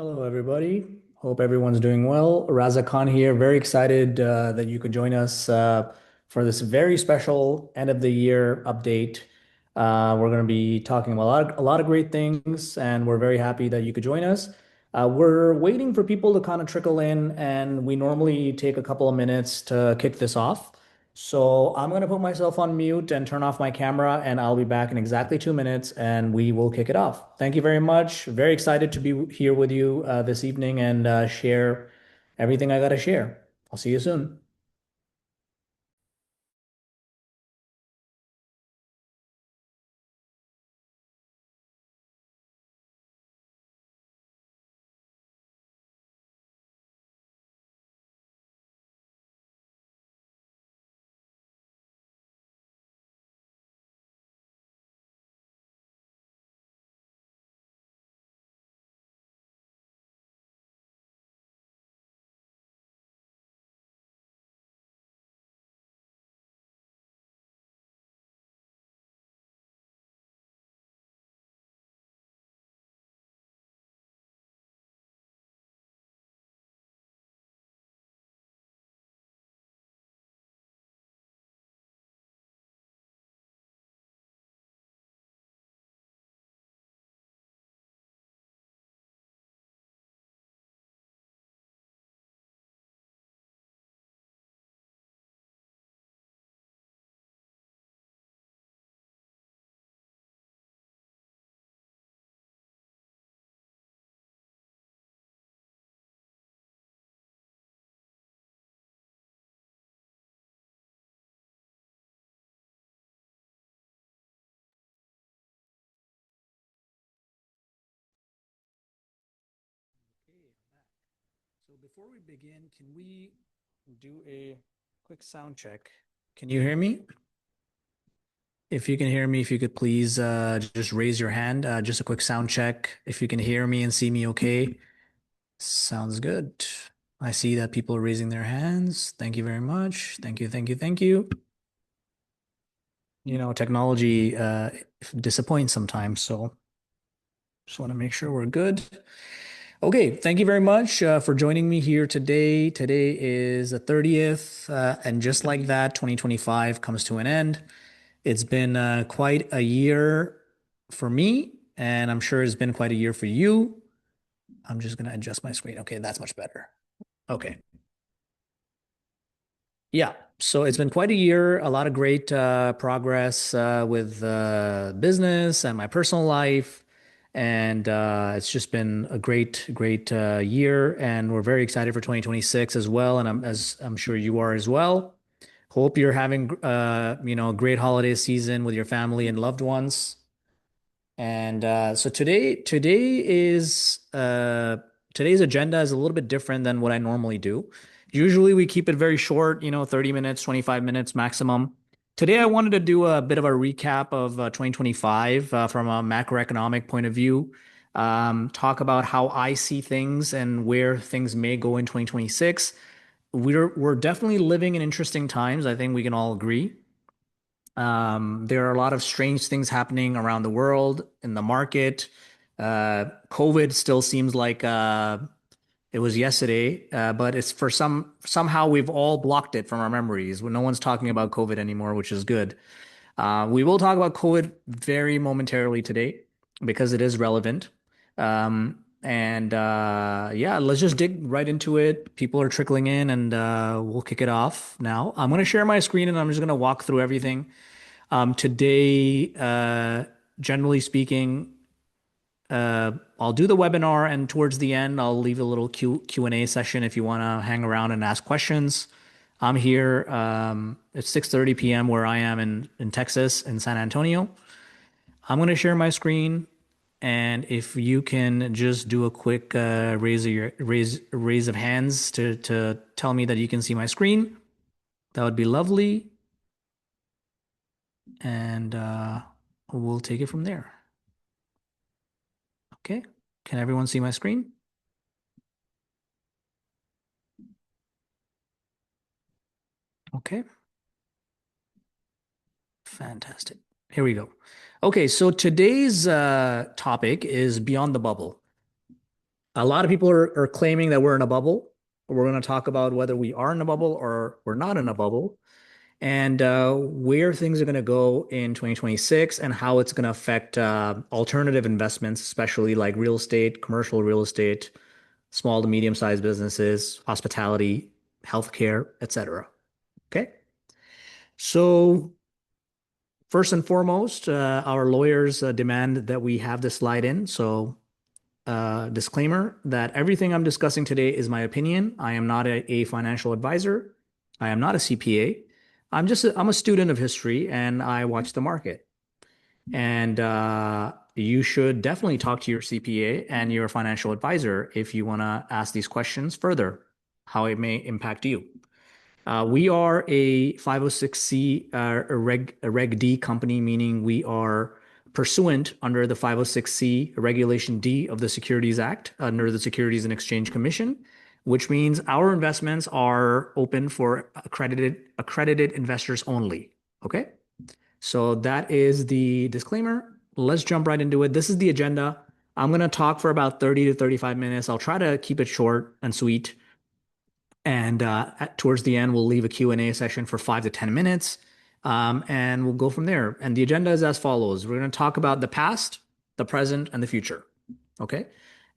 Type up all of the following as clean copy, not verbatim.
Hello, everybody. Hope everyone's doing well. Raza Khan here. Very excited that you could join us for this very special end of the year update. We're going to be talking about a lot of great things, and we're very happy that you could join us. We're waiting for people to kind of trickle in, and we normally take a couple of minutes to kick this off. So I'm going to put myself on mute and turn off my camera, and I'll be back in exactly 2 minutes and we will kick it off. Thank you very much. Very excited to be here with you this evening and share everything I got to share. I'll see you soon. Okay, I'm back. So before we begin, can we do a quick sound check? Can you hear me? If you can hear me, if you could please just raise your hand. Just a quick sound check. If you can hear me and see me okay. Sounds good. I see that people are raising their hands. Thank you very much. Thank you, thank you, thank you. Technology disappoints sometimes, so just want to make sure we're good. Okay, thank you very much for joining me here today. Today is the 30th, and just like that, 2025 comes to an end. It's been quite a year for me, and I'm sure it's been quite a year for you. I'm just gonna adjust my screen. Okay, that's much better. Okay. Yeah, so it's been quite a year, a lot of great progress with business and my personal life. And it's just been a great year. And we're very excited for 2026 as well. And as I'm sure you are as well. Hope you're having, a great holiday season with your family and loved ones. And so today's agenda is a little bit different than what I normally do. Usually we keep it very short, 30 minutes, 25 minutes maximum. Today I wanted to do a bit of a recap of 2025 from a macroeconomic point of view. Talk about how I see things and where things may go in 2026. We're definitely living in interesting times. I think we can all agree. There are a lot of strange things happening around the world in the market. COVID still seems like it was yesterday, but it's somehow we've all blocked it from our memories. No one's talking about COVID anymore, which is good. We will talk about COVID very momentarily today because it is relevant. And yeah, let's just dig right into it. People are trickling in, and we'll kick it off now. I'm going to share my screen and I'm just going to walk through everything. Today, generally speaking, I'll do the webinar, and towards the end, I'll leave a little Q&A session if you want to hang around and ask questions. I'm here. It's 6:30 p.m. where I am in Texas, in San Antonio. I'm going to share my screen, and if you can just do a quick raise of hands to tell me that you can see my screen, that would be lovely, and we'll take it from there. Okay. Can everyone see my screen? Okay. Fantastic. Here we go. Okay, so today's topic is beyond the bubble. A lot of people are claiming that we're in a bubble. We're going to talk about whether we are in a bubble or we're not in a bubble, and where things are going to go in 2026 and how it's going to affect alternative investments, especially like real estate, commercial real estate, small to medium-sized businesses, hospitality, healthcare, etc. Okay. So first and foremost, our lawyers demand that we have this slide in. So disclaimer that everything I'm discussing today is my opinion. I am not a financial advisor. I am not a CPA. I'm a student of history and I watch the market. And you should definitely talk to your CPA and your financial advisor if you want to ask these questions further, how it may impact you. We are a 506c, a Reg D company, meaning we are pursuant under the 506c Regulation D of the Securities Act under the Securities and Exchange Commission, which means our investments are open for accredited investors only. Okay, so that is the disclaimer. Let's jump right into it. This is the agenda. I'm going to talk for about 30 to 35 minutes. I'll try to keep it short and sweet. And towards the end, we'll leave a Q&A session for 5 to 10 minutes, and we'll go from there. And the agenda is as follows. We're going to talk about the past, the present, and the future. Okay?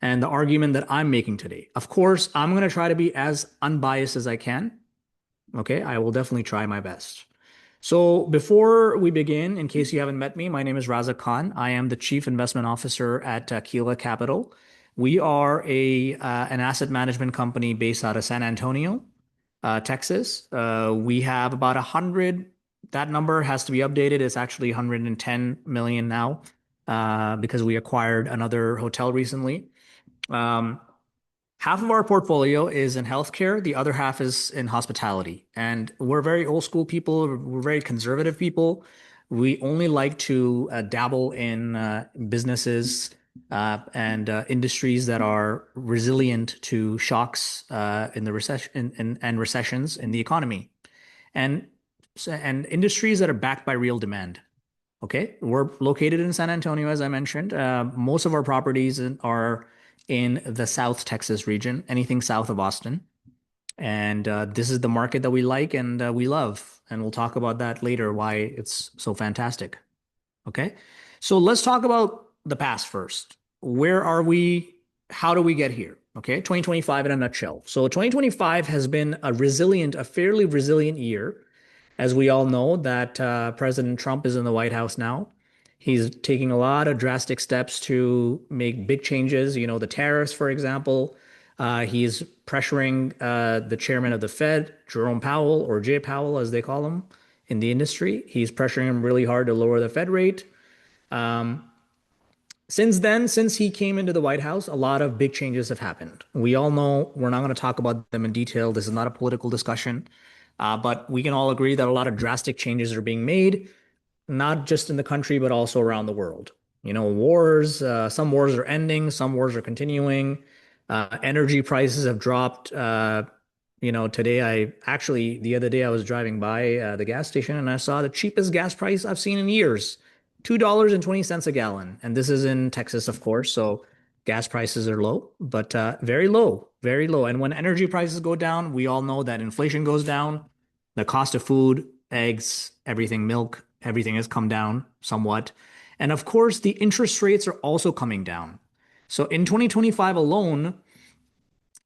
And the argument that I'm making today. Of course, I'm going to try to be as unbiased as I can. Okay? I will definitely try my best. So before we begin, in case you haven't met me, my name is Raza Khan. I am the Chief Investment Officer at Aquila Capital. We are an asset management company based out of San Antonio, Texas. We have about 100. That number has to be updated. It's actually 110 million now because we acquired another hotel recently. Um, Half of our portfolio is in healthcare, the other half is in hospitality. And we're very old school people, we're very conservative people. We only like to dabble in businesses and industries that are resilient to shocks in the recession and recessions in the economy. And and industries that are backed by real demand. Okay, we're located in San Antonio, as I mentioned. Most of our properties are in the South Texas region, anything south of Austin. And this is the market that we like and we love. And we'll talk about that later, why it's so fantastic. Okay, so let's talk about the past first. Where are we? How do we get here? Okay, 2025 in a nutshell. So 2025 has been a fairly resilient year. As we all know, that President Trump is in the White House now. He's taking a lot of drastic steps to make big changes. You know, the tariffs, for example. He's pressuring the chairman of the Fed, Jerome Powell, or Jay Powell, as they call him in the industry. He's pressuring him really hard to lower the Fed rate. Um, since then, since he came into the White House, a lot of big changes have happened. We all know we're not going to talk about them in detail. This is not a political discussion. But we can all agree that a lot of drastic changes are being made, not just in the country, but also around the world. You know, some wars are ending, some wars are continuing. Energy prices have dropped. The other day I was driving by the gas station and I saw the cheapest gas price I've seen in years, $2.20 a gallon. And this is in Texas, of course. So gas prices are low, but very low, very low. And when energy prices go down, we all know that inflation goes down. The cost of food, eggs, everything, milk, everything has come down somewhat. And of course, the interest rates are also coming down. So in 2025 alone,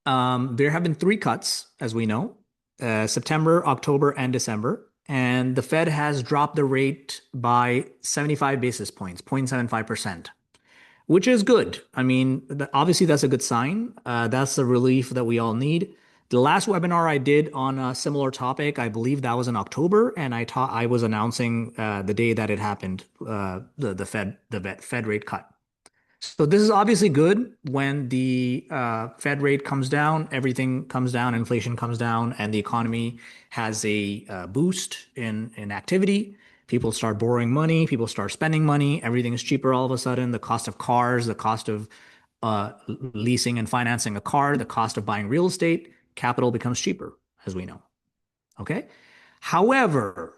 there have been three cuts, as we know, September, October, and December. And the Fed has dropped the rate by 75 basis points, 0.75%, which is good. I mean, obviously, that's a good sign. That's the relief that we all need. The last webinar I did on a similar topic, I believe that was in October, and I was announcing the day that it happened, the Fed rate cut. So this is obviously good when the Fed rate comes down, everything comes down, inflation comes down, and the economy has a boost in activity. People start borrowing money, people start spending money, everything is cheaper all of a sudden. The cost of cars, the cost of leasing and financing a car, the cost of buying real estate, capital becomes cheaper, as we know. Okay. However,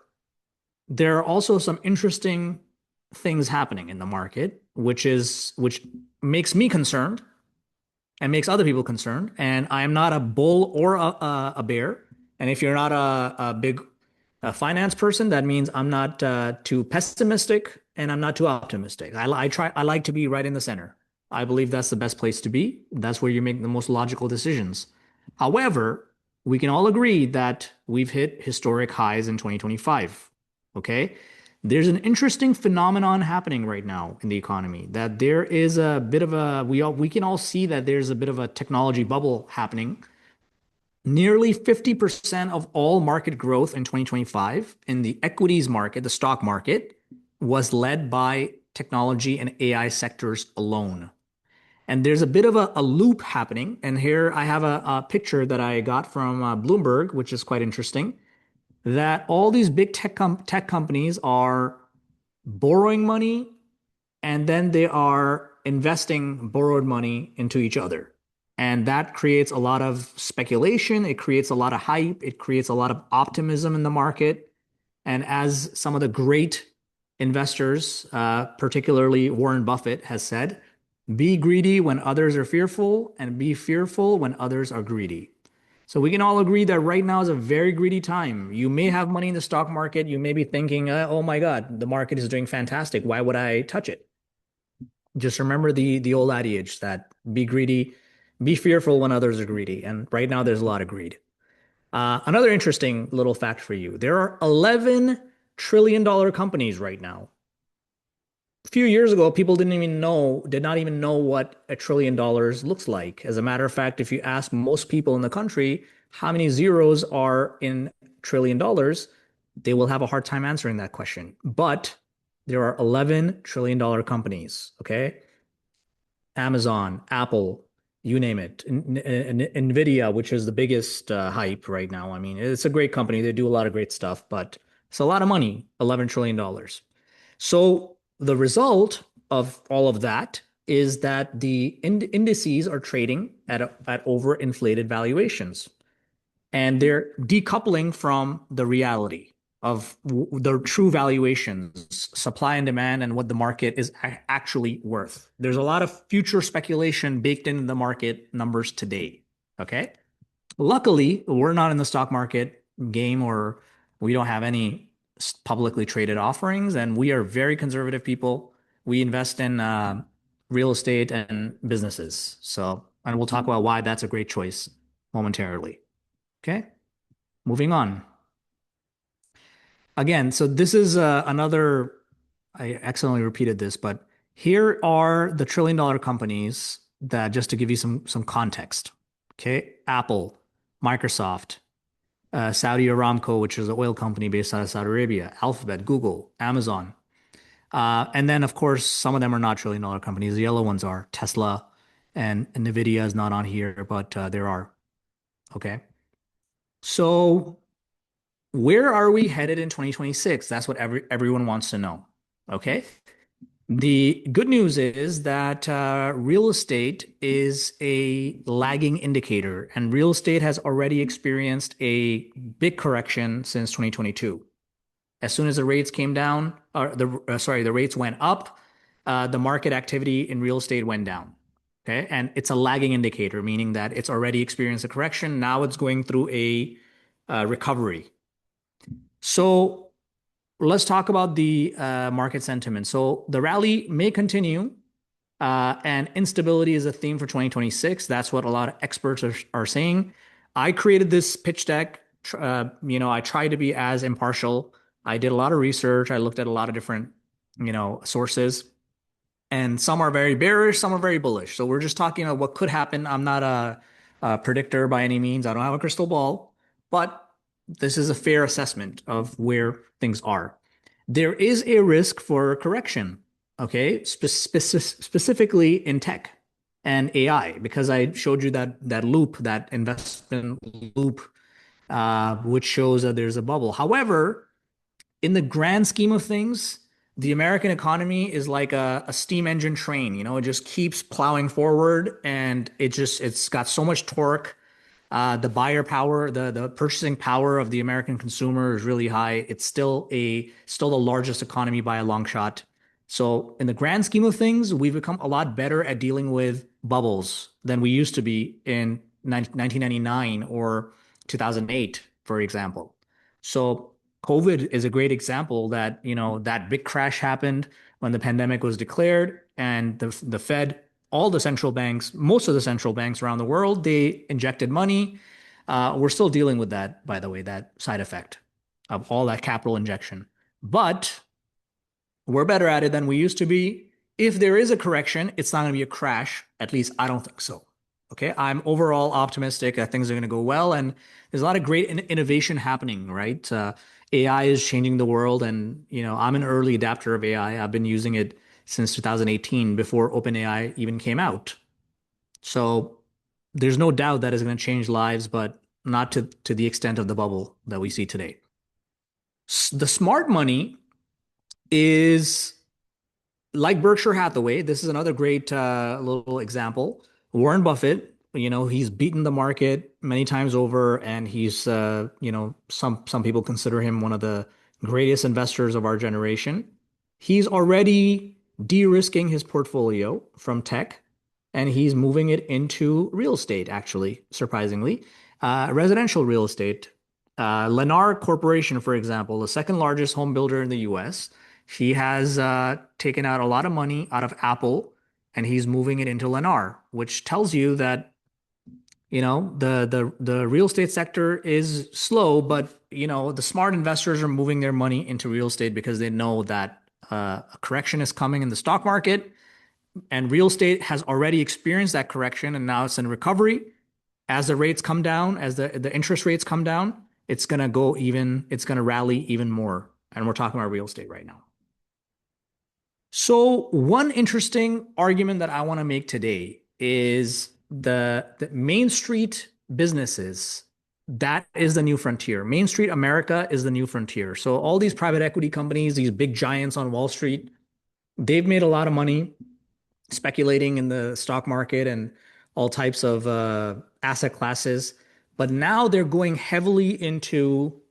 there are also some interesting things happening in the market, which makes me concerned. and makes other people concerned. And I am not a bull or a bear. And if you're not a big finance person, that means I'm not too pessimistic and I'm not too optimistic. I like to be right in the center. I believe that's the best place to be. That's where you make the most logical decisions. However, we can all agree that we've hit historic highs in 2025. Okay. There's an interesting phenomenon happening right now in the economy that there is a bit of a we can all see that there's a bit of a technology bubble happening. Nearly 50% of all market growth in 2025 in the equities market, the stock market, was led by technology and AI sectors alone. And there's a bit of a loop happening. And here I have a picture that I got from Bloomberg, which is quite interesting, that all these big tech companies are borrowing money and then they are investing borrowed money into each other. And that creates a lot of speculation. It creates a lot of hype. It creates a lot of optimism in the market. And as some of the great investors, particularly Warren Buffett, has said, be greedy when others are fearful and be fearful when others are greedy. So we can all agree that right now is a very greedy time. You may have money in the stock market. You may be thinking, oh my God, the market is doing fantastic. Why would I touch it? Just remember the old adage that be greedy, be fearful when others are greedy. And right now there's a lot of greed. Another interesting little fact for you. There are $11 trillion companies right now. A few years ago, people did not even know what $1 trillion looks like. As a matter of fact, if you ask most people in the country how many zeros are in $1 trillion, they will have a hard time answering that question. But there are $11 trillion companies, okay? Amazon, Apple, you name it. Nvidia, which is the biggest hype right now. I mean, it's a great company. They do a lot of great stuff, but it's a lot of money, $11 trillion. So the result of all of that is that the indices are trading at overinflated valuations, and they're decoupling from the reality of the true valuations, supply and demand, and what the market is actually worth. There's a lot of future speculation baked into the market numbers today. Okay. Luckily, we're not in the stock market game, or we don't have any publicly traded offerings, and we are very conservative people. We invest in real estate and businesses. So, and we'll talk about why that's a great choice momentarily. Okay, moving on. Again, so this is another, I accidentally repeated this, but here are the trillion-dollar companies that, just to give you some context. Okay, Apple, Microsoft, Saudi Aramco, which is an oil company based out of Saudi Arabia, Alphabet, Google, Amazon. And then, of course, some of them are not trillion-dollar companies. The yellow ones are Tesla, and NVIDIA is not on here, but there are. Okay. So where are we headed in 2026? That's what everyone wants to know. Okay. The good news is that real estate is a lagging indicator, and real estate has already experienced a big correction since 2022. As soon as the rates came down, or the rates went up, the market activity in real estate went down. Okay, and it's a lagging indicator, meaning that it's already experienced a correction. Now it's going through a recovery. So let's talk about the market sentiment. So the rally may continue, and instability is a theme for 2026. That's what a lot of experts are saying. I created this pitch deck. I tried to be as impartial. I did a lot of research. I looked at a lot of different, sources, and some are very bearish, some are very bullish. So we're just talking about what could happen. I'm not a predictor by any means. I don't have a crystal ball, but this is a fair assessment of where things are. There is a risk for correction, okay, specifically in tech and AI, because I showed you that loop, that investment loop, which shows that there's a bubble. However, in the grand scheme of things, the American economy is like a steam engine train. It just keeps plowing forward, and it's got so much torque. The buyer power, the purchasing power of the American consumer is really high. It's still the largest economy by a long shot. So in the grand scheme of things, we've become a lot better at dealing with bubbles than we used to be in 1999 or 2008, for example. So COVID is a great example that, that big crash happened when the pandemic was declared and the Fed, all the central banks, most of the central banks around the world, they injected money. We're still dealing with that, by the way, that side effect of all that capital injection. But we're better at it than we used to be. If there is a correction, it's not going to be a crash. At least I don't think so. Okay. I'm overall optimistic that things are going to go well. And there's a lot of great innovation happening, right? AI is changing the world. And, I'm an early adapter of AI. I've been using it since 2018 before OpenAI even came out. So there's no doubt that is going to change lives, but not to the extent of the bubble that we see today. The smart money is like Berkshire Hathaway. This is another great little example. Warren Buffett, he's beaten the market many times over, and he's, some people consider him one of the greatest investors of our generation. He's already de-risking his portfolio from tech, and he's moving it into real estate, actually, surprisingly, residential real estate. Lennar Corporation, for example, the second largest home builder in the U.S., he has taken out a lot of money out of Apple and he's moving it into Lennar, which tells you that, the real estate sector is slow, but the smart investors are moving their money into real estate because they know that a correction is coming in the stock market, and real estate has already experienced that correction and now it's in recovery. As the rates come down, as the interest rates come down, it's gonna rally even more. And we're talking about real estate right now. So one interesting argument that I want to make today is the Main Street businesses. That is the new frontier. Main Street America is the new frontier. So all these private equity companies, these big giants on Wall Street, they've made a lot of money speculating in the stock market and all types of asset classes. But now they're going heavily into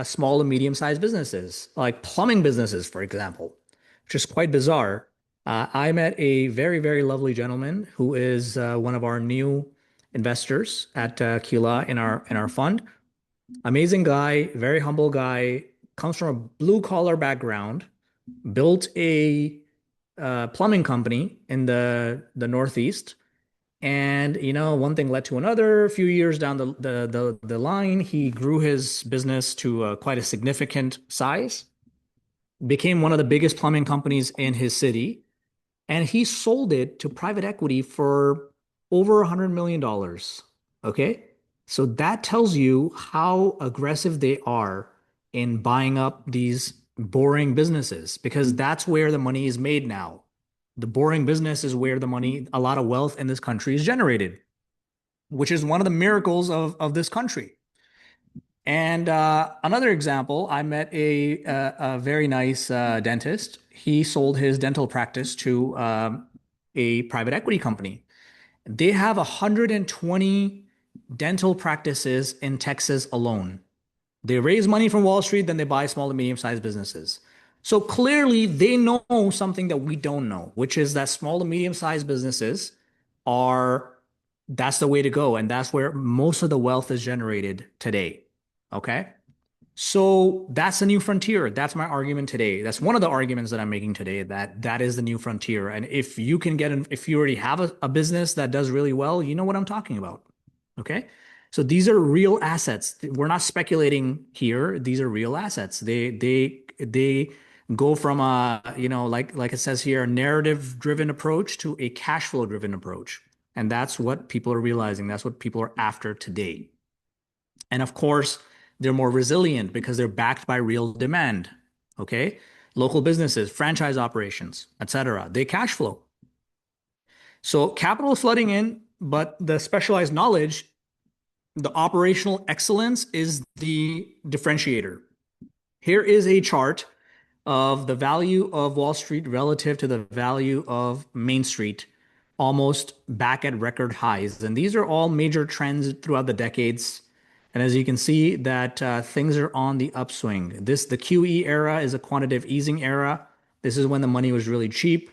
small and medium-sized businesses, like plumbing businesses, for example, which is quite bizarre. I met a very, very lovely gentleman who is one of our new investors at Kila in our fund. Amazing guy, very humble guy, comes from a blue-collar background, built a plumbing company in the Northeast. And one thing led to another. A few years down the line, he grew his business to quite a significant size, became one of the biggest plumbing companies in his city, and he sold it to private equity for over $100 million. Okay, so that tells you how aggressive they are in buying up these boring businesses because that's where the money is made now. The boring business is where the money, a lot of wealth in this country is generated, which is one of the miracles of this country. And another example, I met a very nice dentist. He sold his dental practice to a private equity company. They have 120 dental practices in Texas alone. They raise money from Wall Street, then they buy small to medium-sized businesses. So clearly, they know something that we don't know, which is that small to medium-sized businesses are, that's the way to go. And that's where most of the wealth is generated today. Okay. So that's the new frontier. That's my argument today. That's one of the arguments that I'm making today, that that is the new frontier. And if you can get in, if you already have a business that does really well, you know what I'm talking about. Okay. So these are real assets. We're not speculating here. These are real assets. They go from a, like it says here, a narrative driven approach to a cash flow driven approach. And that's what people are realizing. That's what people are after today. And of course, they're more resilient because they're backed by real demand. Okay. Local businesses, franchise operations, etc. They cash flow. So capital is flooding in, but the specialized knowledge, the operational excellence is the differentiator. Here is a chart of the value of Wall Street relative to the value of Main Street, almost back at record highs. And these are all major trends throughout the decades. And as you can see that things are on the upswing. The QE era is a quantitative easing era. This is when the money was really cheap.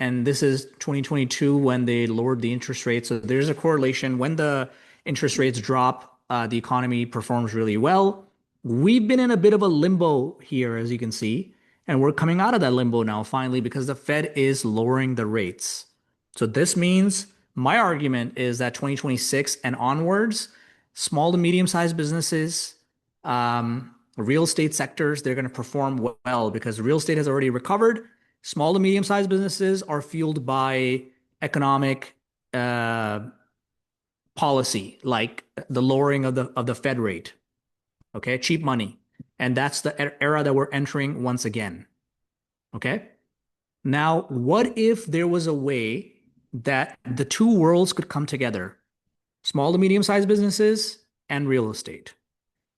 and this is 2022 when they lowered the interest rate. So there's a correlation. When the interest rates drop, the economy performs really well. We've been in a bit of a limbo here, as you can see, and we're coming out of that limbo now finally because the Fed is lowering the rates. So this means my argument is that 2026 and onwards, small to medium-sized businesses, real estate sectors, they're going to perform well because real estate has already recovered. Small to medium-sized businesses are fueled by economic uh, policy, like the lowering of the Fed rate. Okay, cheap money, and that's the era that we're entering once again. Okay. Now, what if there was a way that the two worlds could come together? Small to medium-sized businesses and real estate.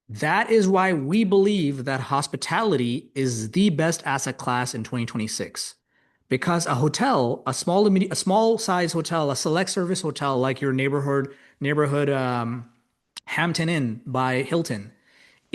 That is why we believe that hospitality is the best asset class in 2026. Because a hotel, a small size hotel, a select service hotel like your neighborhood Hampton Inn by Hilton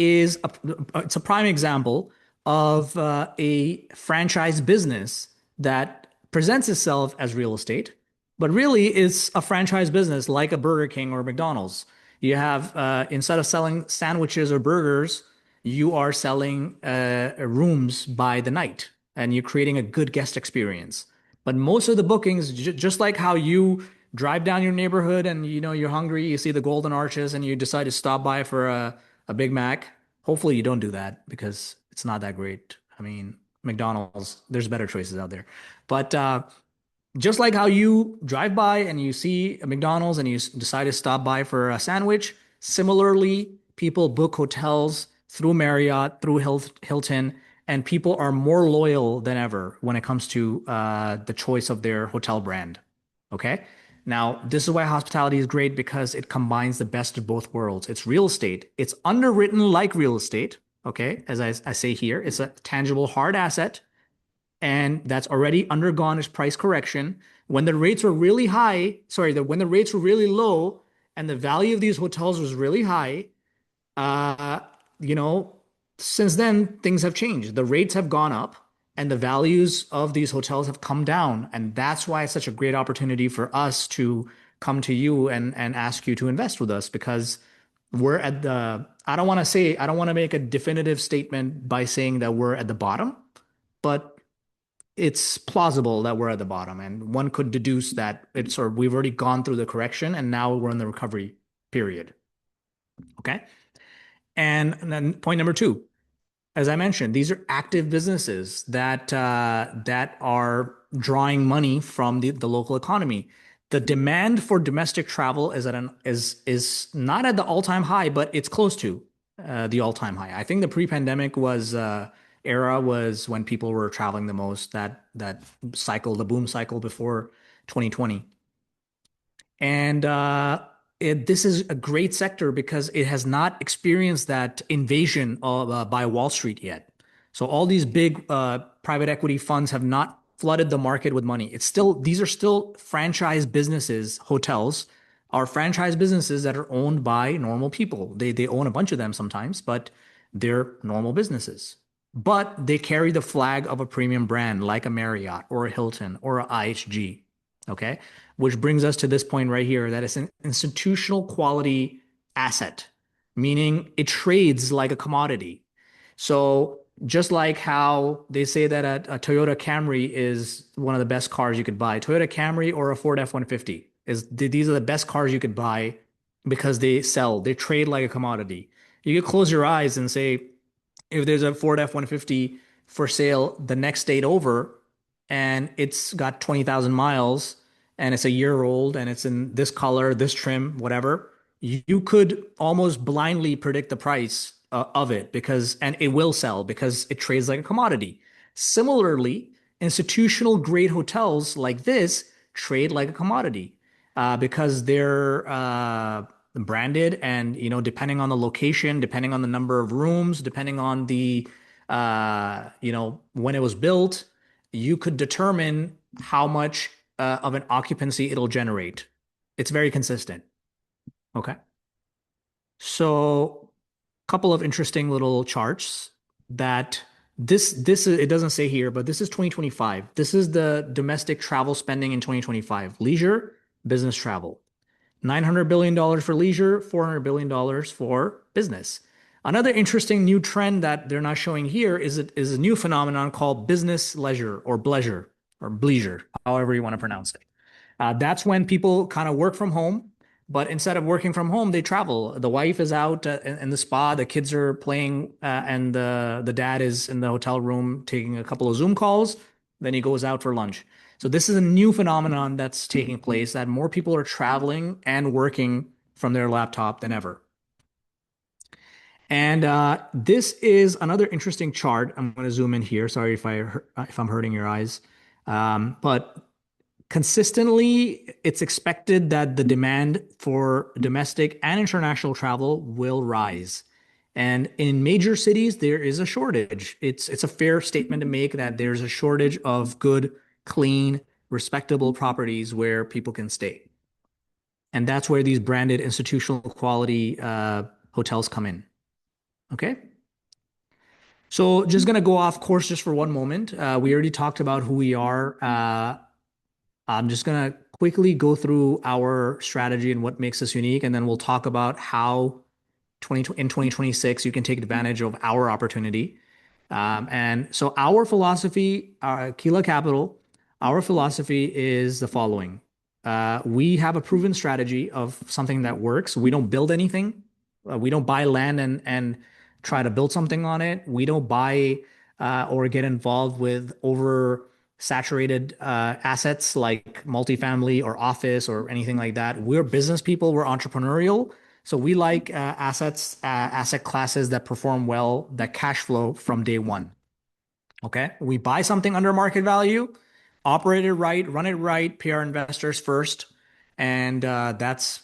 it's a prime example of a franchise business that presents itself as real estate, but really is a franchise business like a Burger King or McDonald's. You have instead of selling sandwiches or burgers, you are selling rooms by the night, and you're creating a good guest experience. But most of the bookings, just like how you drive down your neighborhood and you're hungry, you see the Golden Arches, and you decide to stop by for a Big Mac. Hopefully you don't do that because it's not that great. I mean, McDonald's, there's better choices out there. But just like how you drive by and you see a McDonald's and you decide to stop by for a sandwich, similarly, people book hotels through Marriott, through Hilton, and people are more loyal than ever when it comes to the choice of their hotel brand. Okay. Now, this is why hospitality is great because it combines the best of both worlds. It's real estate. It's underwritten like real estate. Okay. As I say here, it's a tangible hard asset and that's already undergone its price correction. When the rates were really high, when the rates were really low and the value of these hotels was really high, uh, you know, since then things have changed. The rates have gone up and the values of these hotels have come down. And that's why it's such a great opportunity for us to come to you and ask you to invest with us because we're at the, I don't want to make a definitive statement by saying that we're at the bottom, but it's plausible that we're at the bottom, and one could deduce that we've already gone through the correction and now we're in the recovery period. Okay. And then point number two, as I mentioned, these are active businesses that are drawing money from the local economy. The demand for domestic travel is not at the all-time high, but it's close to the all-time high. I think the pre-pandemic era was when people were traveling the most. That cycle, the boom cycle before 2020. And this is a great sector because it has not experienced that invasion by Wall Street yet. So all these big private equity funds have not flooded the market with money. These are still franchise businesses. Hotels are franchise businesses that are owned by normal people. They own a bunch of them sometimes, but they're normal businesses. But they carry the flag of a premium brand like a Marriott or a Hilton or a IHG. Okay. Which brings us to this point right here that it's an institutional quality asset, meaning it trades like a commodity. So just like how they say that a Toyota Camry is one of the best cars you could buy, Toyota Camry or a Ford F-150 these are the best cars you could buy because they trade like a commodity. You could close your eyes and say, if there's a Ford F-150 for sale the next state over and it's got 20,000 miles and it's a year old and it's in this color, this trim, whatever, you could almost blindly predict the price of it and it will sell because it trades like a commodity. Similarly, institutional grade hotels like this trade like a commodity because they're branded and depending on the location, depending on the number of rooms, depending on the when it was built, you could determine how much of an occupancy it'll generate. It's very consistent. Okay. So, a couple of interesting little charts that It doesn't say here, but this is 2025. This is the domestic travel spending in 2025. Leisure, business travel. $900 billion for leisure, $400 billion for business. Another interesting new trend that they're not showing here is a new phenomenon called business leisure or bleisure or bleisure, however you want to pronounce it. That's when people kind of work from home, but instead of working from home, they travel. The wife is out in the spa, the kids are playing, and the dad is in the hotel room taking a couple of Zoom calls. Then he goes out for lunch. So this is a new phenomenon that's taking place that more people are traveling and working from their laptop than ever. And this is another interesting chart. I'm going to zoom in here. Sorry if I'm hurting your eyes. But consistently, it's expected that the demand for domestic and international travel will rise. And in major cities, there is a shortage. It's a fair statement to make that there's a shortage of good, clean, respectable properties where people can stay. And that's where these branded institutional quality hotels come in. Okay. So just going to go off course just for one moment. We already talked about who we are. I'm just going to quickly go through our strategy and what makes us unique, and then we'll talk about how in 2026 you can take advantage of our opportunity. And so our philosophy, Kila Capital, our philosophy is the following. We have a proven strategy of something that works. We don't build anything. We don't buy land and try to build something on it. We don't buy or get involved with over-saturated assets like multifamily or office or anything like that. We're business people. We're entrepreneurial. So we like asset classes that perform well, that cash flow from day one. Okay. We buy something under market value, operate it right, run it right, pay our investors first. And that's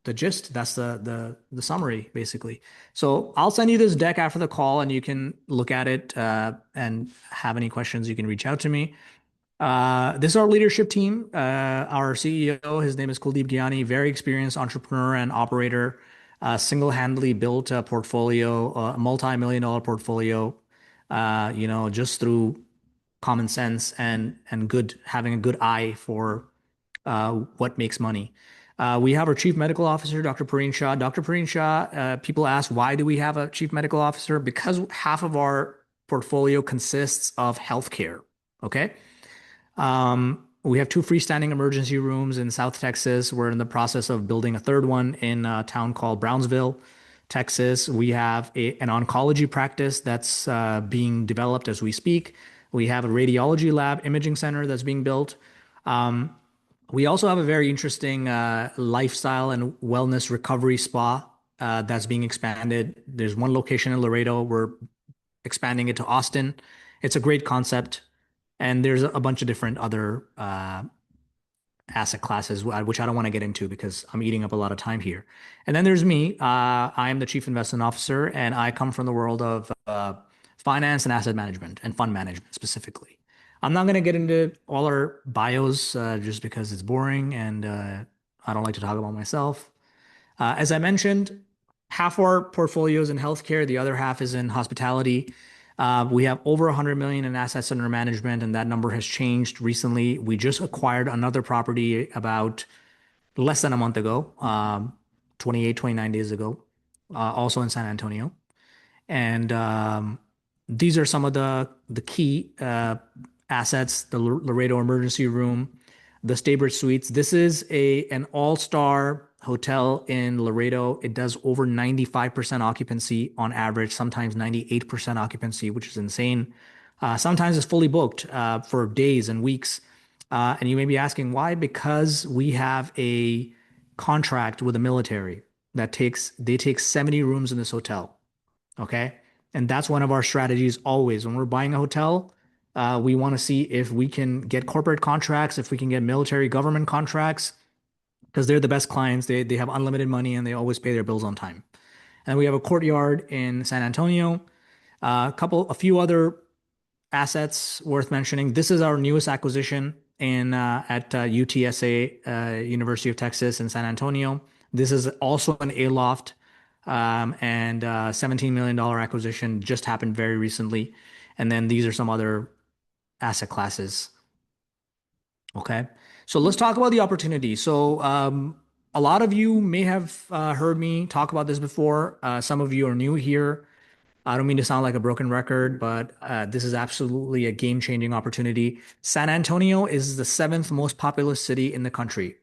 the gist. That's the summary, basically. So I'll send you this deck after the call and you can look at it and have any questions, you can reach out to me. This is our leadership team. Our CEO, his name is Kuldeep Gyani, very experienced entrepreneur and operator, single-handedly built a portfolio, a multi-million dollar portfolio, just through common sense and having a good eye for what makes money. We have our Chief Medical Officer, Dr. Pareen Shah. Dr. Pareen Shah, people ask, why do we have a Chief Medical Officer? Because half of our portfolio consists of healthcare. Okay. We have two freestanding emergency rooms in South Texas. We're in the process of building a third one in a town called Brownsville, Texas. We have an oncology practice that's being developed as we speak. We have a radiology lab imaging center that's being built. We also have a very interesting lifestyle and wellness recovery spa that's being expanded. There's one location in Laredo. We're expanding it to Austin. It's a great concept. And there's a bunch of different other asset classes, which I don't want to get into because I'm eating up a lot of time here. And then there's me. I am the Chief Investment Officer, and I come from the world of finance and asset management and fund management specifically. I'm not going to get into all our bios just because it's boring and I don't like to talk about myself. As I mentioned, half our portfolio is in healthcare, the other half is in hospitality. We have over 100 million in assets under management, and that number has changed recently. We just acquired another property about less than a month ago, 28, 29 days ago, also in San Antonio. And these are some of the key assets: the Laredo Emergency Room, the Staybridge Suites. This is an all-star hotel in Laredo. It does over 95% occupancy on average, sometimes 98% occupancy, which is insane. Sometimes it's fully booked for days and weeks. And you may be asking why? Because we have a contract with the military they take 70 rooms in this hotel. Okay. And that's one of our strategies always. When we're buying a hotel, we want to see if we can get corporate contracts, if we can get military government contracts, because they're the best clients. They have unlimited money and they always pay their bills on time. And we have a courtyard in San Antonio, a few other assets worth mentioning. This is our newest acquisition at UTSA, University of Texas in San Antonio. This is also an A-loft and $17 million acquisition just happened very recently. And then these are some other asset classes. Okay. So let's talk about the opportunity. A lot of you may have heard me talk about this before. Some of you are new here. I don't mean to sound like a broken record, but this is absolutely a game-changing opportunity. San Antonio is the seventh most populous city in the country.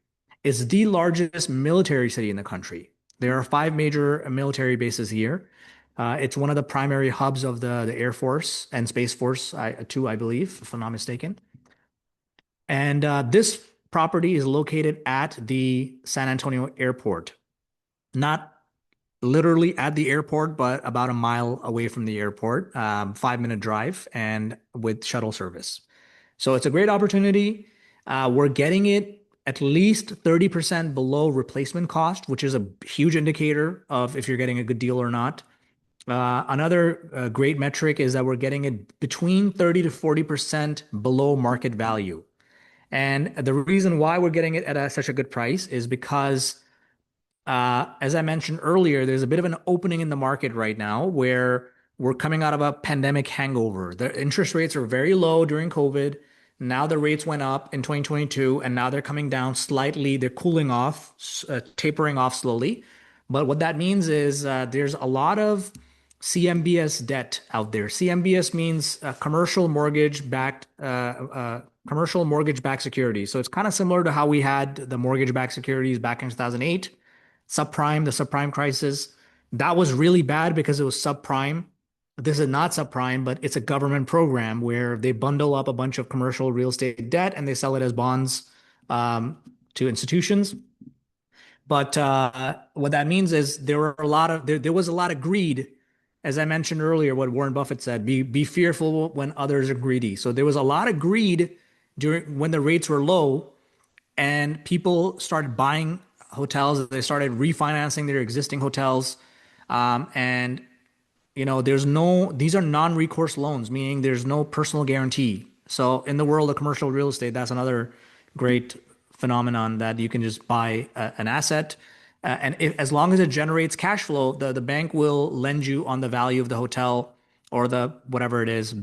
It's the largest military city in the country. There are five major military bases here. It's one of the primary hubs of the Air Force and Space Force, too, I believe, if I'm not mistaken. And this property is located at the San Antonio airport, not literally at the airport, but about a mile away from the airport, 5 minute drive, and with shuttle service. So it's a great opportunity. We're getting it at least 30% below replacement cost, which is a huge indicator of if you're getting a good deal or not. Another great metric is that we're getting it between 30 to 40% below market value. And the reason why we're getting it at such a good price is because, as I mentioned earlier, there's a bit of an opening in the market right now where we're coming out of a pandemic hangover. The interest rates are very low during COVID. Now the rates went up in 2022, and now they're coming down slightly. They're cooling off, tapering off slowly. But what that means is there's a lot of CMBS debt out there. CMBS means commercial mortgage-backed securities. So it's kind of similar to how we had the mortgage-backed securities back in 2008, the subprime crisis. That was really bad because it was subprime. This is not subprime, but it's a government program where they bundle up a bunch of commercial real estate debt and they sell it as bonds to institutions. But what that means is there was a lot of greed, as I mentioned earlier. What Warren Buffett said: be fearful when others are greedy. So there was a lot of greed during when the rates were low, and people started buying hotels. They started refinancing their existing hotels, and these are non-recourse loans, meaning there's no personal guarantee. So in the world of commercial real estate, that's another great phenomenon that you can just buy an asset. As long as it generates cash flow, the bank will lend you on the value of the hotel or the whatever it is,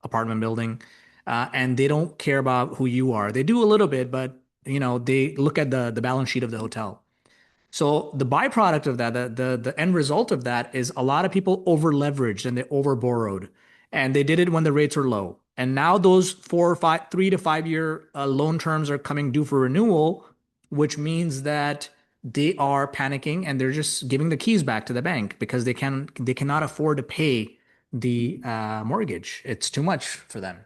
apartment building. And they don't care about who you are. They do a little bit, but they look at the balance sheet of the hotel. So the byproduct of that, the end result of that is a lot of people over leveraged and they over borrowed, and they did it when the rates were low. And now those 3 to 5 year loan terms are coming due for renewal, which means that they are panicking and they're just giving the keys back to the bank because they cannot afford to pay the mortgage. It's too much for them.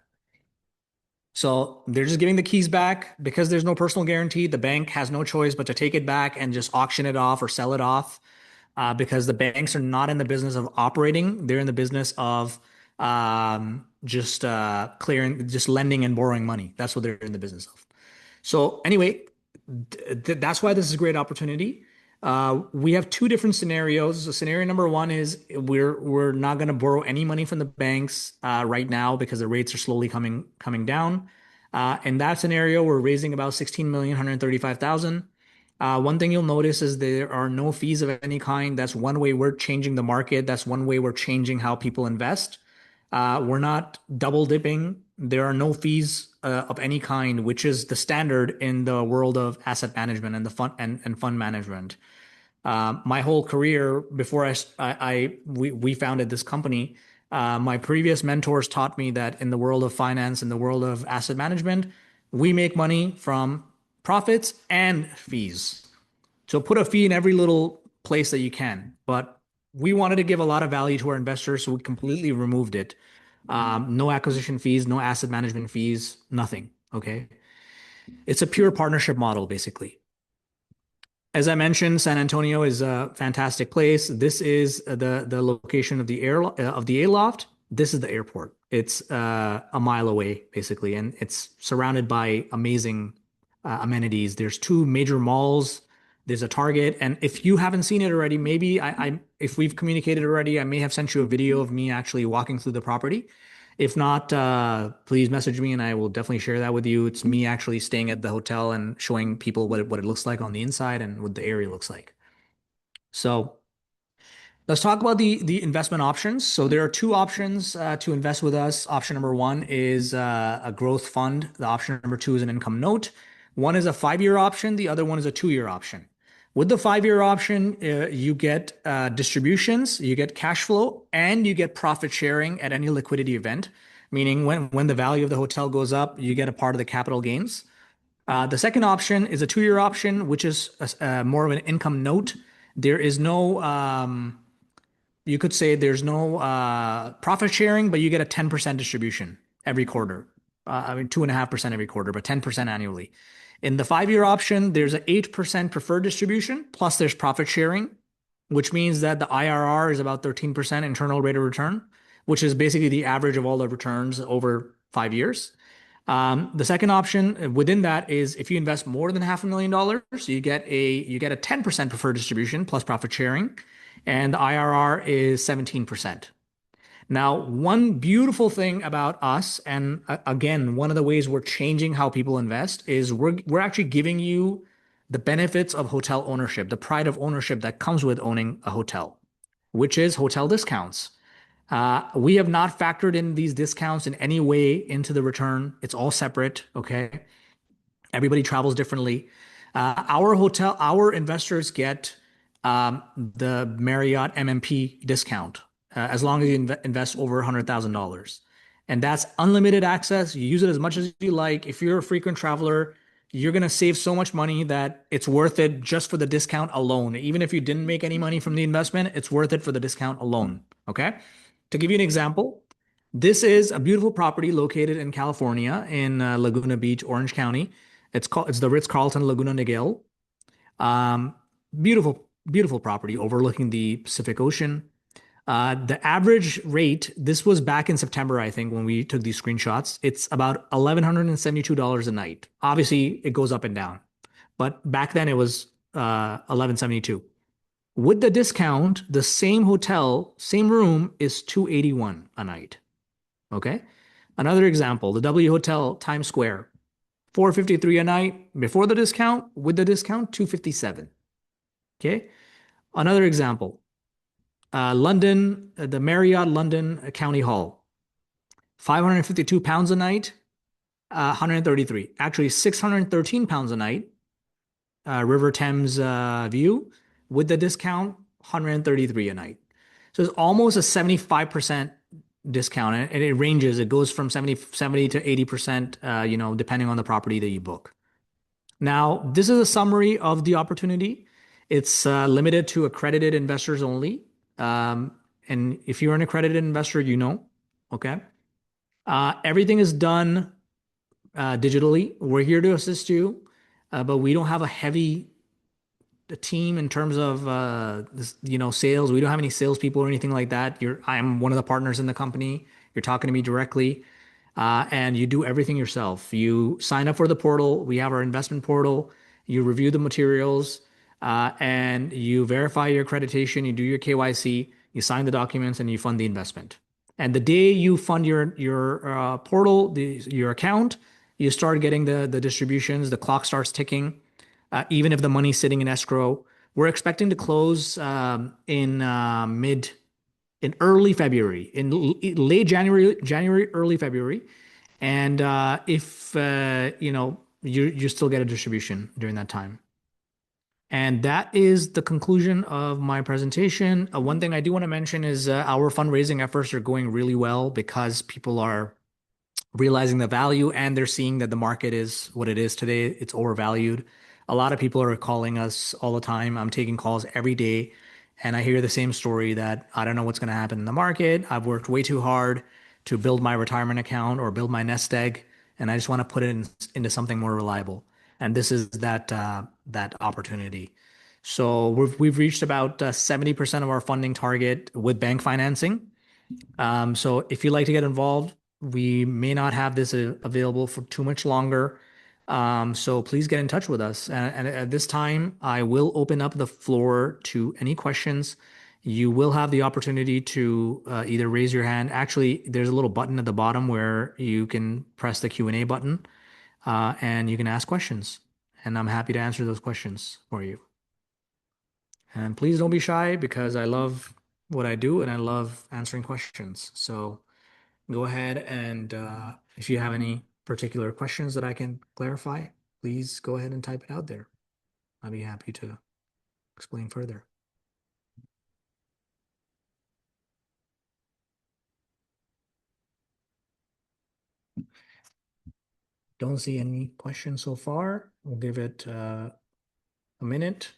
So they're just giving the keys back because there's no personal guarantee. The bank has no choice but to take it back and just auction it off or sell it off because the banks are not in the business of operating. They're in the business of just lending and borrowing money. That's what they're in the business of. So anyway, that's why this is a great opportunity. We have two different scenarios. So scenario number one is we're not going to borrow any money from the banks right now because the rates are slowly coming down. In that scenario, we're raising about 16,135,000. One thing you'll notice is there are no fees of any kind. That's one way we're changing the market. That's one way we're changing how people invest. We're not double dipping. There are no fees of any kind, which is the standard in the world of asset management and the fund management. My whole career before we founded this company, my previous mentors taught me that in the world of finance, in the world of asset management, we make money from profits and fees. So put a fee in every little place that you can. But we wanted to give a lot of value to our investors, so we completely removed it. No acquisition fees, no asset management fees, nothing. Okay. It's a pure partnership model, basically. As I mentioned, San Antonio is a fantastic place. This is the location of the Aloft. This is the airport. It's a mile away, basically, and it's surrounded by amazing amenities. There's two major malls. There's a Target, and if you haven't seen it already, maybe if we've communicated already, I may have sent you a video of me actually walking through the property. If not, please message me and I will definitely share that with you. It's me actually staying at the hotel and showing people what it looks like on the inside and what the area looks like. So Let's talk about the investment options. So there are two options to invest with us. Option number one is a growth fund. The option number two is an income note. One is a 5-year option. The other one is a 2-year option. With the 5-year option, you get distributions, you get cash flow, and you get profit sharing at any liquidity event. Meaning when the value of the hotel goes up, you get a part of the capital gains. The second option is a 2-year option, which is more of an income note. There is no you could say there's no profit sharing, but you get a 10% distribution every quarter. I mean, 2.5% every quarter, but 10% annually. In the 5-year option, there's an 8% preferred distribution, plus there's profit sharing, which means that the IRR is about 13% internal rate of return, which is basically the average of all the returns over 5 years. The second option within that is if you invest more than $500,000, you get a 10% preferred distribution plus profit sharing, and the IRR is 17%. Now, one beautiful thing about us, and again, one of the ways we're changing how people invest is we're actually giving you the benefits of hotel ownership, the pride of ownership that comes with owning a hotel, which is hotel discounts. We have not factored in these discounts in any way into the return. It's all separate, okay? Everybody travels differently. Our investors get the Marriott MMP discount as long as you invest over $100,000. And that's unlimited access. You use it as much as you like. If you're a frequent traveler, you're going to save so much money that it's worth it just for the discount alone. Even if you didn't make any money from the investment, it's worth it for the discount alone, okay? To give you an example, this is a beautiful property located in California in Laguna Beach, Orange County. It's the Ritz-Carlton Laguna Niguel. Um, beautiful property overlooking the Pacific Ocean. The average rate, this was back in September, I think, when we took these screenshots. It's about $1,172 a night. Obviously, it goes up and down, but back then it was 1172. With the discount, the same hotel, same room is 281 a night. Okay. Another example, the W Hotel Times Square, 453 a night before the discount, with the discount, 257. Okay. Another example, London, the Marriott London County Hall, 552 pounds a night, 133. Actually, 613 pounds a night, River Thames view, with the discount, 133 a night. So it's almost a 75% discount, and it ranges. It goes from 70 to 80%, depending on the property that you book. Now, this is a summary of the opportunity. It's limited to accredited investors only. And if you're an accredited investor, you know, okay? Everything is done digitally. We're here to assist you, but we don't have a heavy team in terms of sales. We don't have any salespeople or anything like that. I'm one of the partners in the company. You're talking to me directly, and you do everything yourself. You sign up for the portal. We have our investment portal. You review the materials, and you verify your accreditation. You do your KYC. You sign the documents, and you fund the investment. And the day you fund your portal, your account, you start getting the distributions. The clock starts ticking, even if the money's sitting in escrow. We're expecting to close in early February, in late January, early February. And if you still get a distribution during that time. And that is the conclusion of my presentation. One thing I do want to mention is our fundraising efforts are going really well because people are realizing the value and they're seeing that the market is what it is today. It's overvalued. A lot of people are calling us all the time. I'm taking calls every day, and I hear the same story that I don't know what's going to happen in the market. I've worked way too hard to build my retirement account or build my nest egg, and I just want to put it into something more reliable. And this is that opportunity. So we've reached about 70% of our funding target with bank financing. So if you'd like to get involved, we may not have this available for too much longer. So please get in touch with us. And at this time, I will open up the floor to any questions. You will have the opportunity to either raise your hand. Actually, there's a little button at the bottom where you can press the Q&A button, and you can ask questions. And I'm happy to answer those questions for you. And please don't be shy because I love what I do, and I love answering questions. So go ahead and if you have any particular questions that I can clarify, please go ahead and type it out there. I'd be happy to explain further. Don't see any questions so far. We'll give it a minute.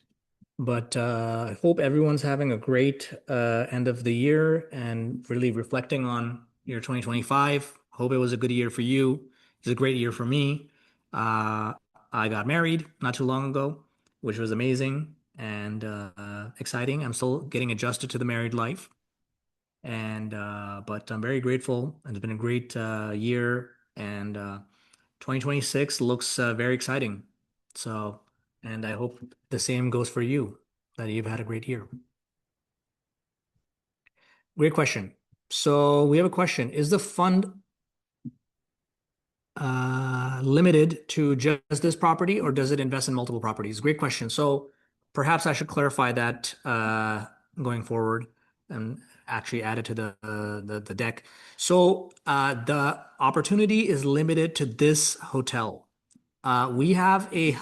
But I hope everyone's having a great end of the year and really reflecting on year 2025. Hope it was a good year for you. It's a great year for me. Uh, I got married not too long ago, which was amazing and exciting. I'm still getting adjusted to the married life, and but I'm very grateful. It's been a great year, and 2026 looks very exciting. So, and I hope the same goes for you, that you've had a great year. Great question. So we have a question. Is the fund limited to just this property or does it invest in multiple properties? Great question. So perhaps I should clarify that going forward and actually add it to the deck. So the opportunity is limited to this hotel. We have a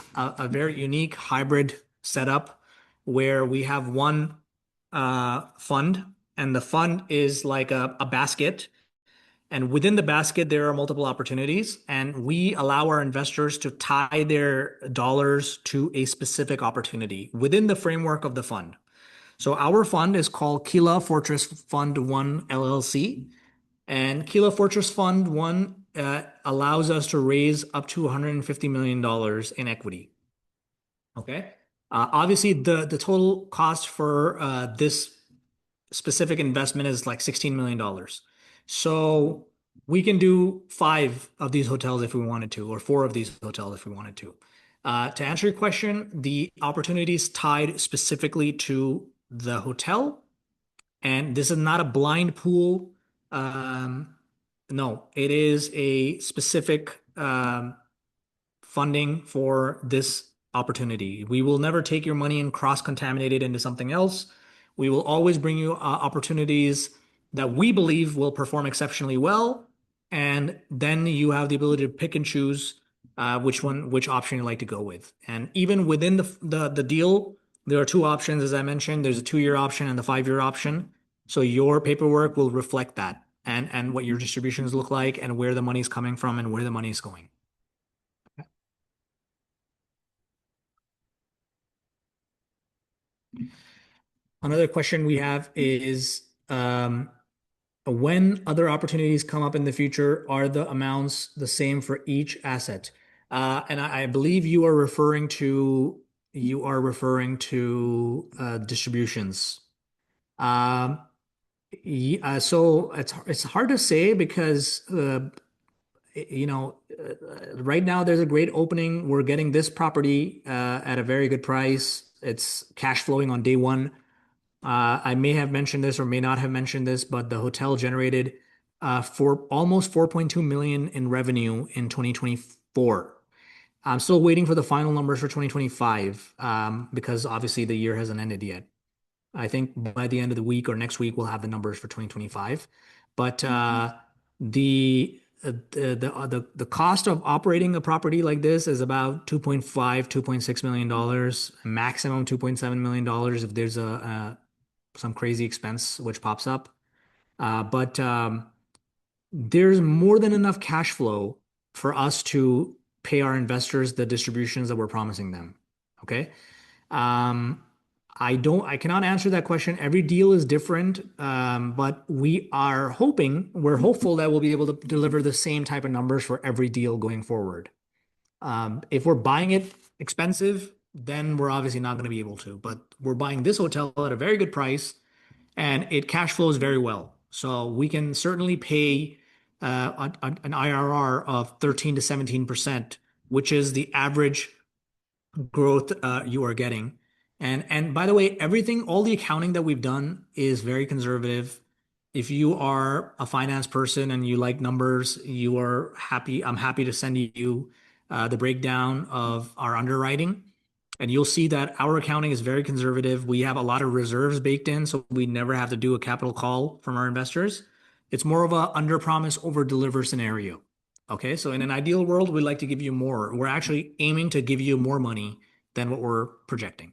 very unique hybrid setup where we have one fund, and the fund is like a basket. And within the basket, there are multiple opportunities, and we allow our investors to tie their dollars to a specific opportunity within the framework of the fund. So our fund is called Kila Fortress Fund One LLC, and Kila Fortress Fund One allows us to raise up to $150 million in equity. Okay. Obviously, the total cost for this specific investment is like $16 million. So we can do five of these hotels if we wanted to, or four of these hotels if we wanted to. To answer your question, the opportunity is tied specifically to the hotel, and this is not a blind pool. Um, no, it is a specific funding for this opportunity. We will never take your money and cross-contaminate it into something else. We will always bring you opportunities that we believe will perform exceptionally well, and then you have the ability to pick and choose which option you like to go with. And even within the deal, there are two options, as I mentioned. There's a 2-year option and the 5-year option. So your paperwork will reflect that and what your distributions look like and where the money's coming from and where the money's going. Another question we have is when other opportunities come up in the future, are the amounts the same for each asset? And I believe you are referring to distributions. Um, so it's hard to say because right now there's a great opening. We're getting this property at a very good price. It's cash flowing on day one. I may have mentioned this or may not have mentioned this, but the hotel generated for almost 4.2 million in revenue in 2024. I'm still waiting for the final numbers for 2025 because obviously the year hasn't ended yet. I think by the end of the week or next week we'll have the numbers for 2025. But the cost of operating a property like this is about 2.5, 2.6 million dollars, maximum 2.7 million dollars if there's a some crazy expense which pops up. But there's more than enough cash flow for us to pay our investors the distributions that we're promising them. Okay. Um, I cannot answer that question. Every deal is different, but we're hopeful that we'll be able to deliver the same type of numbers for every deal going forward. If we're buying it expensive, then we're obviously not going to be able to. But we're buying this hotel at a very good price and it cash flows very well. So we can certainly pay an IRR of 13 to 17%, which is the average growth you are getting. And by the way, all the accounting that we've done is very conservative. If you are a finance person and you like numbers, you are happy. I'm happy to send you the breakdown of our underwriting. And you'll see that our accounting is very conservative. We have a lot of reserves baked in, so we never have to do a capital call from our investors. It's more of a under promise, over deliver scenario. Okay, so in an ideal world, we'd like to give you more. We're actually aiming to give you more money than what we're projecting.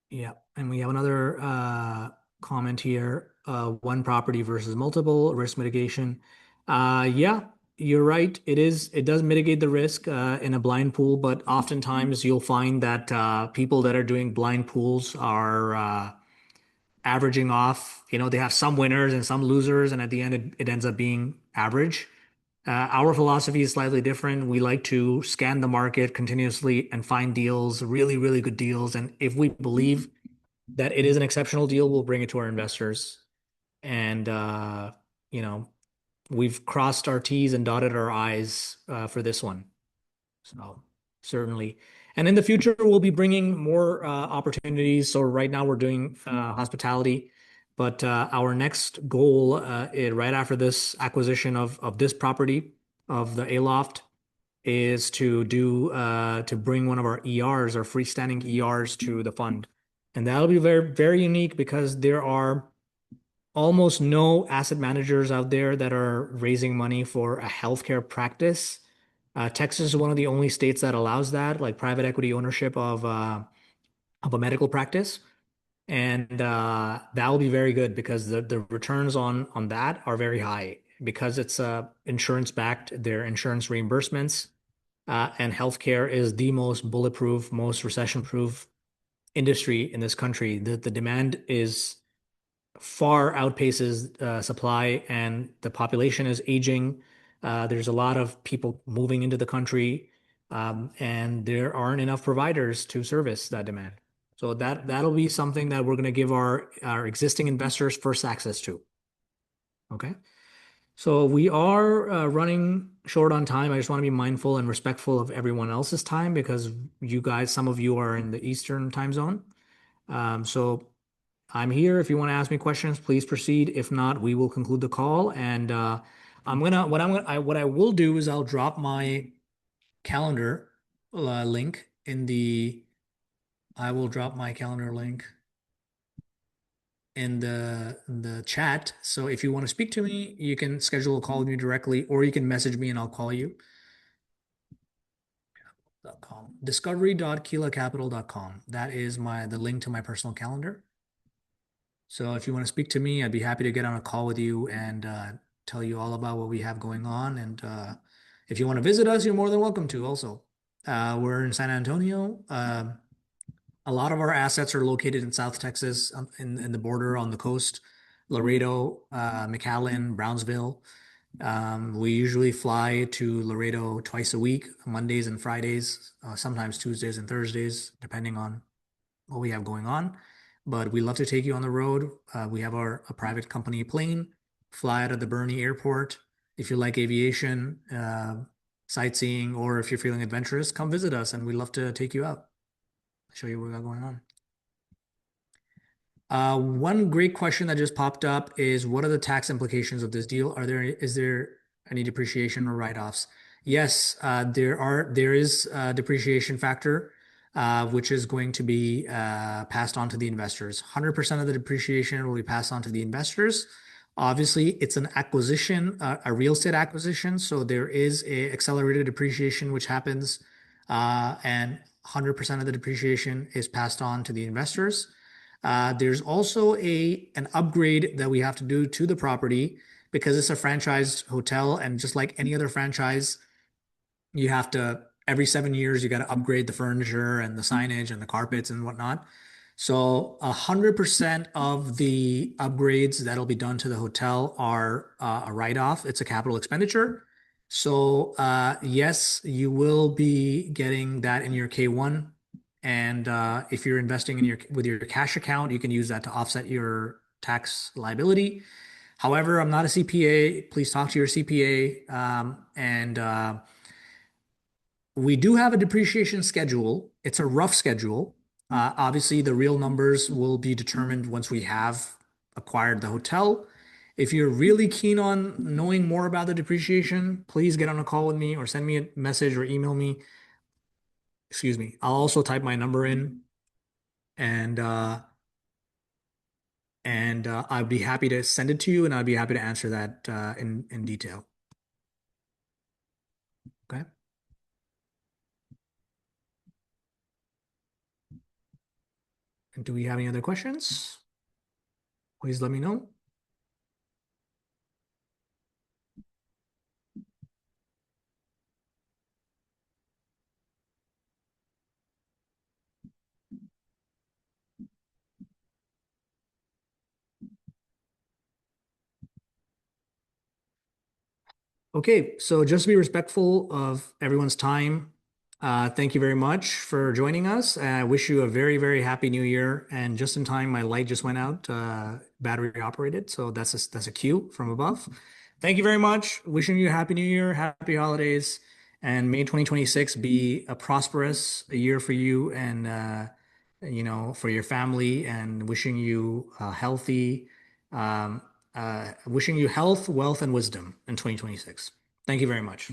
Yeah, and we have another comment here. One property versus multiple risk mitigation. Yeah, you're right. It does mitigate the risk in a blind pool, but oftentimes you'll find that people that are doing blind pools are averaging off. They have some winners and some losers, and at the end, it ends up being average. Our philosophy is slightly different. We like to scan the market continuously and find deals, really, really good deals. And if we believe that it is an exceptional deal, we'll bring it to our investors. And you know, we've crossed our T's and dotted our I's for this one. So certainly. And in the future, we'll be bringing more opportunities. So right now we're doing hospitality, but our next goal right after this acquisition of this property of the Aloft is to bring one of our ERs, our freestanding ERs, to the fund. And that'll be very, very unique because there are almost no asset managers out there that are raising money for a healthcare practice. Texas is one of the only states that allows that, like private equity ownership of a medical practice. And that will be very good because the returns on that are very high because it's insurance backed, their insurance reimbursements. And healthcare is the most bulletproof, most recession-proof industry in this country. The demand is far outpaces supply, and the population is aging. There's a lot of people moving into the country, and there aren't enough providers to service that demand. So that'll be something that we're going to give our existing investors first access to. Okay. So we are running short on time. I just want to be mindful and respectful of everyone else's time because some of you are in the Eastern time zone. So I'm here. If you want to ask me questions, please proceed. If not, we will conclude the call. And what I will do is I'll drop my calendar link I will drop my calendar link in the chat. So if you want to speak to me, you can schedule a call with me directly, or you can message me and I'll call you. .com. Discovery.kilacapital.com. That is the link to my personal calendar. So if you want to speak to me, I'd be happy to get on a call with you and tell you all about what we have going on. And if you want to visit us, you're more than welcome to also. We're in San Antonio. A lot of our assets are located in South Texas, in the border on the coast, Laredo, McAllen, Brownsville. We usually fly to Laredo twice a week, Mondays and Fridays, sometimes Tuesdays and Thursdays, depending on what we have going on. But we love to take you on the road. We have a private company plane, fly out of the Bernie Airport. If you like aviation, sightseeing, or if you're feeling adventurous, come visit us and we'd love to take you out, show you what we got going on. One great question that just popped up is what are the tax implications of this deal? Is there any depreciation or write-offs? Yes, there is a depreciation factor, which is going to be passed on to the investors. 100% of the depreciation will be passed on to the investors. Obviously, it's an acquisition, a real estate acquisition, so there is a accelerated depreciation which happens, and 100% of the depreciation is passed on to the investors. There's also an upgrade that we have to do to the property because it's a franchised hotel, and just like any other franchise, you have to every 7 years you got to upgrade the furniture and the signage and the carpets and whatnot. So 100% of the upgrades that'll be done to the hotel are a write-off. It's a capital expenditure. So yes, you will be getting that in your K1. And if you're investing with your cash account, you can use that to offset your tax liability. However, I'm not a CPA. Please talk to your CPA. And we do have a depreciation schedule. It's a rough schedule. Obviously, the real numbers will be determined once we have acquired the hotel. If you're really keen on knowing more about the depreciation, please get on a call with me or send me a message or email me. Excuse me. I'll also type my number in and I'd be happy to send it to you and I'd be happy to answer that in detail. Okay. And do we have any other questions? Please let me know. Okay, so just to be respectful of everyone's time, thank you very much for joining us. I wish you a very, very happy new year. And just in time, my light just went out, battery operated. So that's a cue from above. Thank you very much. Wishing you a happy new year, happy holidays, and may 2026 be a prosperous year for you and for your family. And wishing you healthy. Wishing you health, wealth, and wisdom in 2026. Thank you very much.